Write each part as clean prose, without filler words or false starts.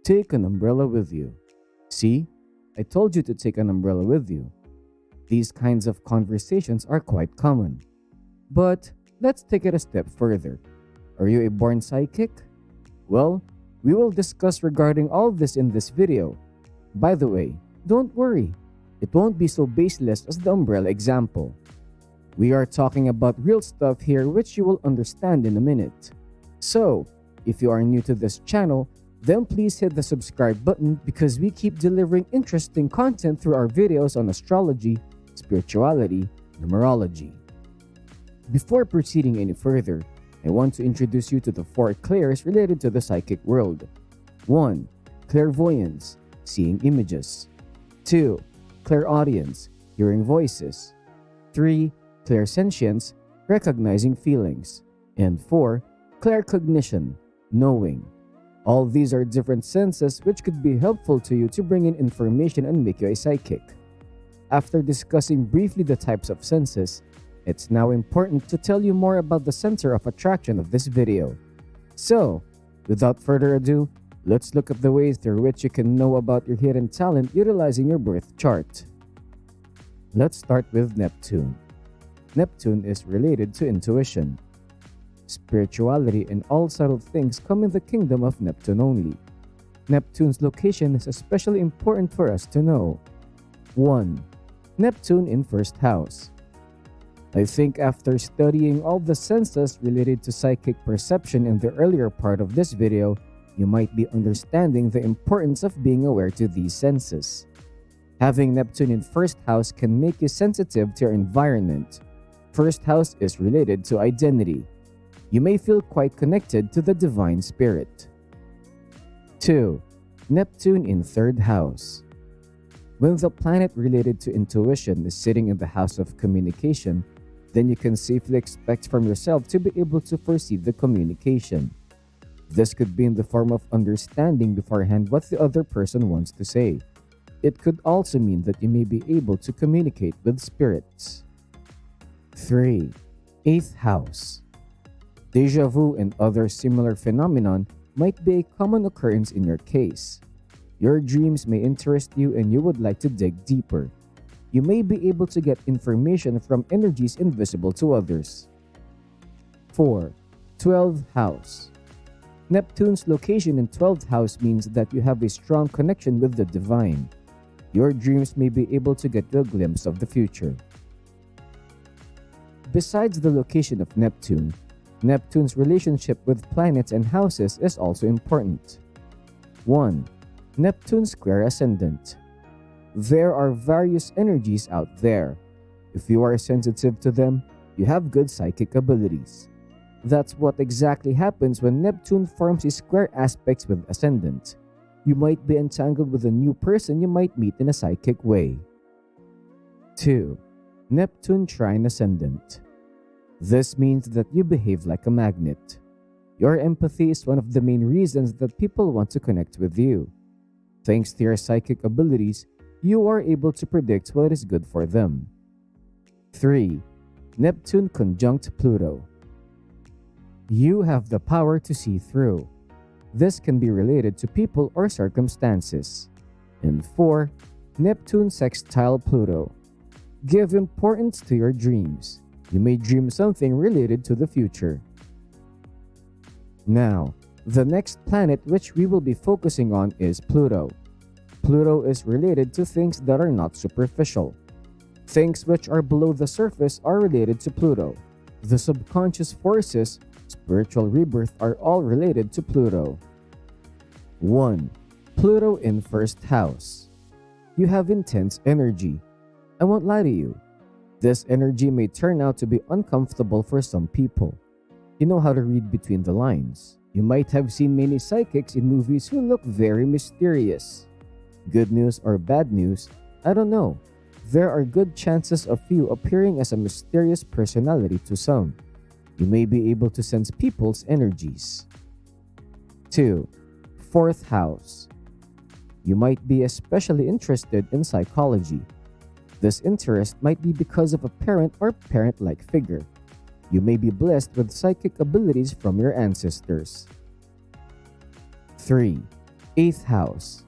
Take an umbrella with you. See, I told you to take an umbrella with you. These kinds of conversations are quite common. But let's take it a step further. Are you a born psychic? Well, we will discuss regarding all this in this video. By the way, don't worry. It won't be so baseless as the umbrella example. We are talking about real stuff here which you will understand in a minute. So, if you are new to this channel, then please hit the subscribe button because we keep delivering interesting content through our videos on astrology, spirituality, numerology. Before proceeding any further, I want to introduce you to the 4 clairs related to the psychic world. 1. Clairvoyance, seeing images. 2. Clairaudience, hearing voices. 3. Clairsentience, recognizing feelings. And 4. Claircognition, knowing. All these are different senses which could be helpful to you to bring in information and make you a psychic. After discussing briefly the types of senses, it's now important to tell you more about the center of attraction of this video. So, without further ado, let's look at the ways through which you can know about your hidden talent utilizing your birth chart. Let's start with Neptune. Neptune is related to intuition. Spirituality and all subtle things come in the kingdom of Neptune only. Neptune's location is especially important for us to know. 1. Neptune in first house. I think after studying all the senses related to psychic perception in the earlier part of this video, you might be understanding the importance of being aware to these senses. Having Neptune in first house can make you sensitive to your environment. First house is related to identity. You may feel quite connected to the divine spirit. 2. Neptune in third house. When the planet related to intuition is sitting in the house of communication, then you can safely expect from yourself to be able to foresee the communication. This could be in the form of understanding beforehand what the other person wants to say. It could also mean that you may be able to communicate with spirits. 3. Eighth house. Deja vu and other similar phenomenon might be a common occurrence in your case. Your dreams may interest you and you would like to dig deeper. You may be able to get information from energies invisible to others. 4. 12th house. Neptune's location in 12th house means that you have a strong connection with the divine. Your dreams may be able to get a glimpse of the future. Besides the location of Neptune, Neptune's relationship with planets and houses is also important. 1. Neptune square ascendant. There are various energies out there. If you are sensitive to them, you have good psychic abilities. That's what exactly happens when Neptune forms a square aspect with ascendant. You might be entangled with a new person you might meet in a psychic way. 2. Neptune trine ascendant. This means that you behave like a magnet. Your empathy is one of the main reasons that people want to connect with you. Thanks to your psychic abilities, you are able to predict what is good for them. 3. Neptune conjunct Pluto. You have the power to see through. This can be related to people or circumstances. And 4. Neptune sextile Pluto. Give importance to your dreams. You may dream something related to the future. Now, the next planet which we will be focusing on is Pluto. Pluto is related to things that are not superficial. Things which are below the surface are related to Pluto. The subconscious forces, spiritual rebirth are all related to Pluto. 1. Pluto in first house. You have intense energy. I won't lie to you. This energy may turn out to be uncomfortable for some people. You know how to read between the lines. You might have seen many psychics in movies who look very mysterious. Good news or bad news, I don't know. There are good chances of you appearing as a mysterious personality to some. You may be able to sense people's energies. 2. Fourth house. You might be especially interested in psychology. This interest might be because of a parent or parent-like figure. You may be blessed with psychic abilities from your ancestors. 3. 8th house.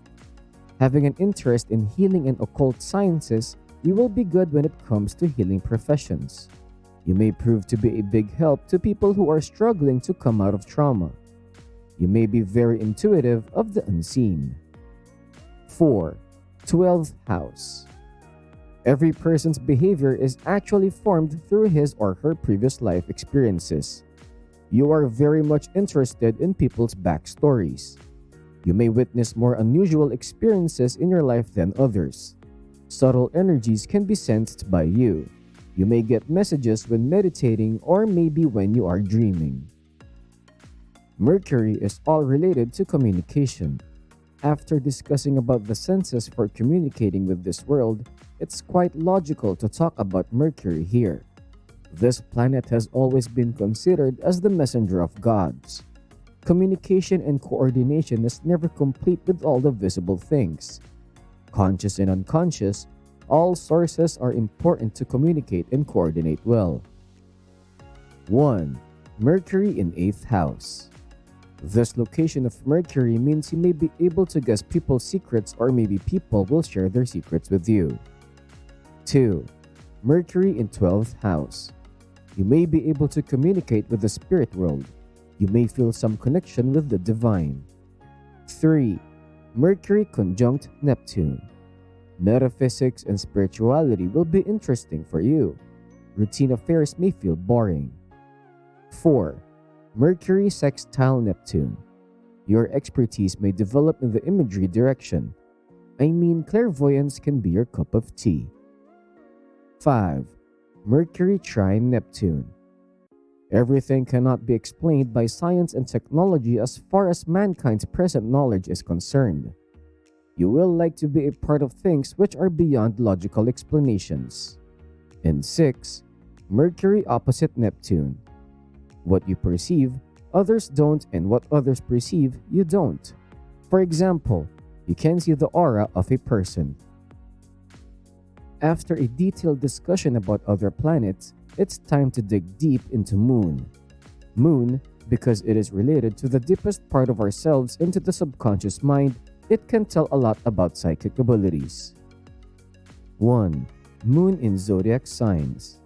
Having an interest in healing and occult sciences, you will be good when it comes to healing professions. You may prove to be a big help to people who are struggling to come out of trauma. You may be very intuitive of the unseen. 4. 12th house. Every person's behavior is actually formed through his or her previous life experiences. You are very much interested in people's backstories. You may witness more unusual experiences in your life than others. Subtle energies can be sensed by you. You may get messages when meditating or maybe when you are dreaming. Mercury is all related to communication. After discussing about the senses for communicating with this world, it's quite logical to talk about Mercury here. This planet has always been considered as the messenger of gods. Communication and coordination is never complete with all the visible things. Conscious and unconscious, all sources are important to communicate and coordinate well. 1. Mercury in 8th house. This location of Mercury means you may be able to guess people's secrets or maybe people will share their secrets with you. 2. Mercury in 12th house. You may be able to communicate with the spirit world. You may feel some connection with the divine. 3. Mercury conjunct Neptune. Metaphysics and spirituality will be interesting for you. Routine affairs may feel boring. 4. Mercury sextile Neptune. Your expertise may develop in the imagery direction. I mean, clairvoyance can be your cup of tea. 5. Mercury trine Neptune. Everything cannot be explained by science and technology as far as mankind's present knowledge is concerned. You will like to be a part of things which are beyond logical explanations. And 6. Mercury opposite Neptune. What you perceive, others don't, and what others perceive, you don't. For example, you can see the aura of a person. After a detailed discussion about other planets, it's time to dig deep into Moon. Moon, because it is related to the deepest part of ourselves into the subconscious mind, it can tell a lot about psychic abilities. 1. Moon in zodiac signs.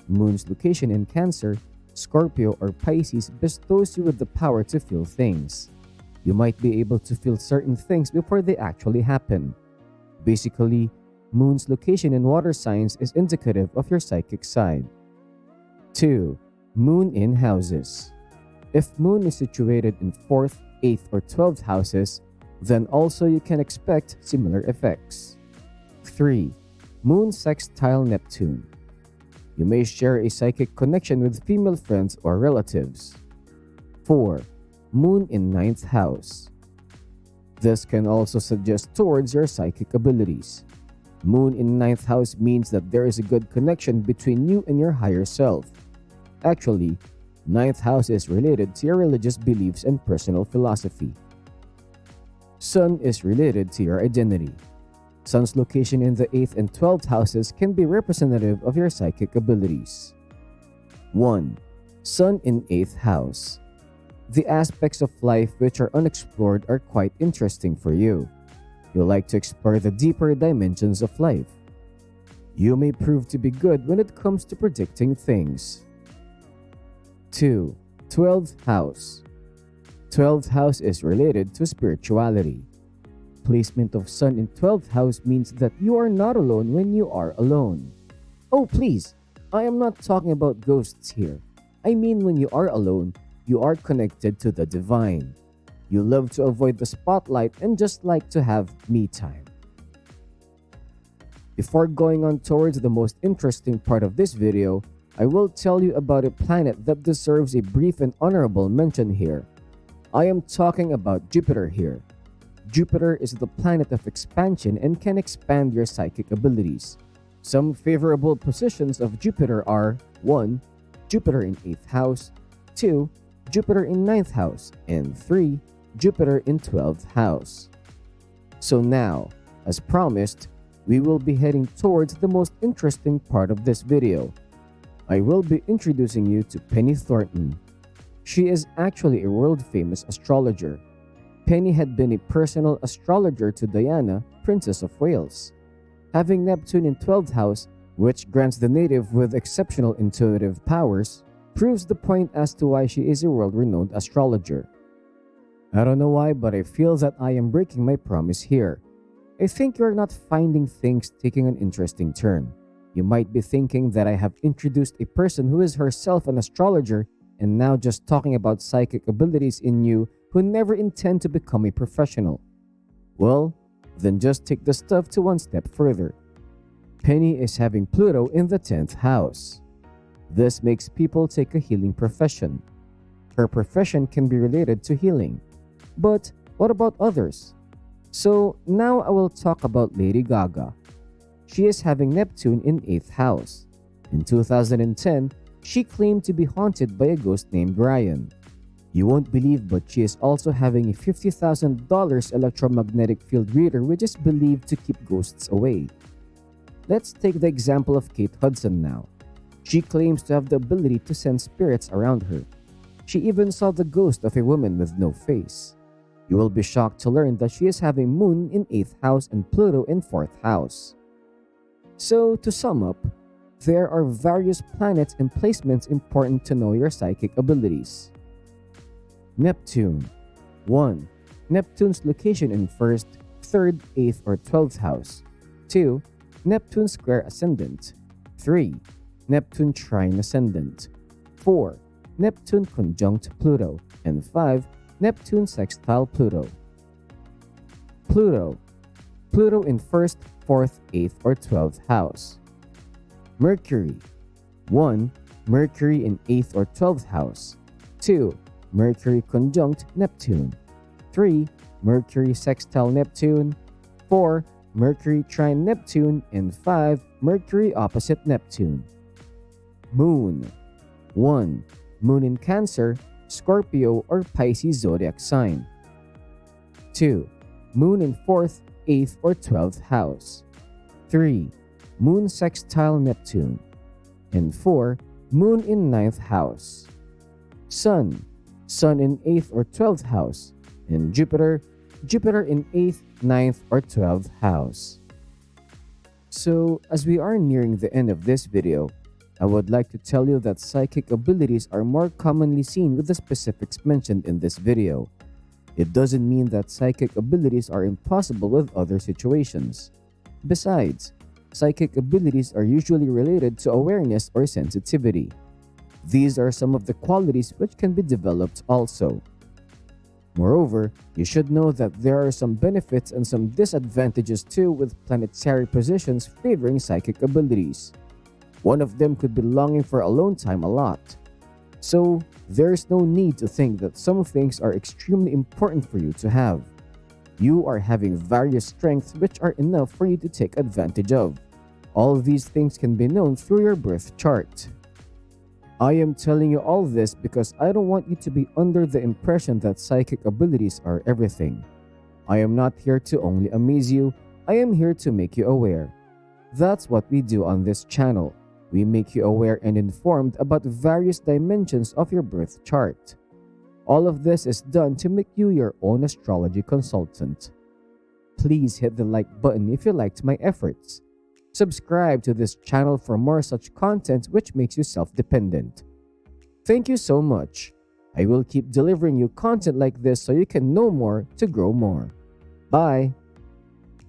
Moon's location in Cancer, Scorpio, or Pisces bestows you with the power to feel things. You might be able to feel certain things before they actually happen. Basically, Moon's location in water signs is indicative of your psychic side. 2. Moon in houses. If Moon is situated in 4th, 8th, or 12th houses, then also you can expect similar effects. 3. Moon sextile Neptune. You may share a psychic connection with female friends or relatives. 4. Moon in 9th house. This can also suggest towards your psychic abilities. Moon in 9th house means that there is a good connection between you and your higher self. Actually, 9th house is related to your religious beliefs and personal philosophy. Sun is related to your identity. Sun's location in the 8th and 12th houses can be representative of your psychic abilities. 1. Sun in 8th house. The aspects of life which are unexplored are quite interesting for you. You like to explore the deeper dimensions of life. You may prove to be good when it comes to predicting things. 2. 12th house. 12th house is related to spirituality. Placement of Sun in 12th house means that you are not alone when you are alone. Oh please, I am not talking about ghosts here. I mean when you are alone, you are connected to the divine. You love to avoid the spotlight and just like to have me time. Before going on towards the most interesting part of this video, I will tell you about a planet that deserves a brief and honorable mention here. I am talking about Jupiter here. Jupiter is the planet of expansion and can expand your psychic abilities. Some favorable positions of Jupiter are 1. Jupiter in 8th house, 2. Jupiter in 9th house, and 3. Jupiter in 12th house. So now, as promised, we will be heading towards the most interesting part of this video. I will be introducing you to Penny Thornton. She is actually a world-famous astrologer. Penny had been a personal astrologer to Diana, Princess of Wales. Having Neptune in 12th house, which grants the native with exceptional intuitive powers, proves the point as to why she is a world-renowned astrologer. I don't know why, but I feel that I am breaking my promise here. I think you're not finding things taking an interesting turn. You might be thinking that I have introduced a person who is herself an astrologer and now just talking about psychic abilities in you who never intend to become a professional. Well, then just take the stuff to one step further. Penny is having Pluto in the 10th house. This makes people take a healing profession. Her profession can be related to healing. But what about others? So now I will talk about Lady Gaga. She is having Neptune in 8th house. In 2010, she claimed to be haunted by a ghost named Ryan. You won't believe, but she is also having a $50,000 electromagnetic field reader which is believed to keep ghosts away. Let's take the example of Kate Hudson now. She claims to have the ability to sense spirits around her. She even saw the ghost of a woman with no face. You will be shocked to learn that she is having Moon in 8th house and Pluto in 4th house. So, to sum up, there are various planets and placements important to know your psychic abilities. Neptune. 1. Neptune's location in 1st, 3rd, 8th, or 12th house. 2. Neptune square ascendant. 3. Neptune trine ascendant. 4. Neptune conjunct Pluto. And 5. Neptune sextile Pluto. Pluto. Pluto in 1st, 4th, 8th, or 12th house. Mercury. 1. Mercury in 8th or 12th house. 2. Mercury conjunct Neptune. 3. Mercury sextile Neptune. 4. Mercury trine Neptune. And 5. Mercury opposite Neptune. Moon. 1. Moon in Cancer, Scorpio, or Pisces zodiac sign. 2. Moon in 4th, 8th, or 12th house. 3. Moon sextile Neptune. And 4. Moon in 9th house. Sun. Sun in 8th or 12th house. And Jupiter. Jupiter in 8th, 9th, or 12th house. So, as we are nearing the end of this video, I would like to tell you that psychic abilities are more commonly seen with the specifics mentioned in this video. It doesn't mean that psychic abilities are impossible with other situations. Besides, psychic abilities are usually related to awareness or sensitivity. These are some of the qualities which can be developed also. Moreover, you should know that there are some benefits and some disadvantages too with planetary positions favoring psychic abilities. One of them could be longing for alone time a lot. So, there is no need to think that some things are extremely important for you to have. You are having various strengths which are enough for you to take advantage of. All these things can be known through your birth chart. I am telling you all this because I don't want you to be under the impression that psychic abilities are everything. I am not here to only amaze you, I am here to make you aware. That's what we do on this channel. We make you aware and informed about various dimensions of your birth chart. All of this is done to make you your own astrology consultant. Please hit the like button if you liked my efforts. Subscribe to this channel for more such content which makes you self-dependent. Thank you so much. I will keep delivering you content like this so you can know more to grow more. Bye!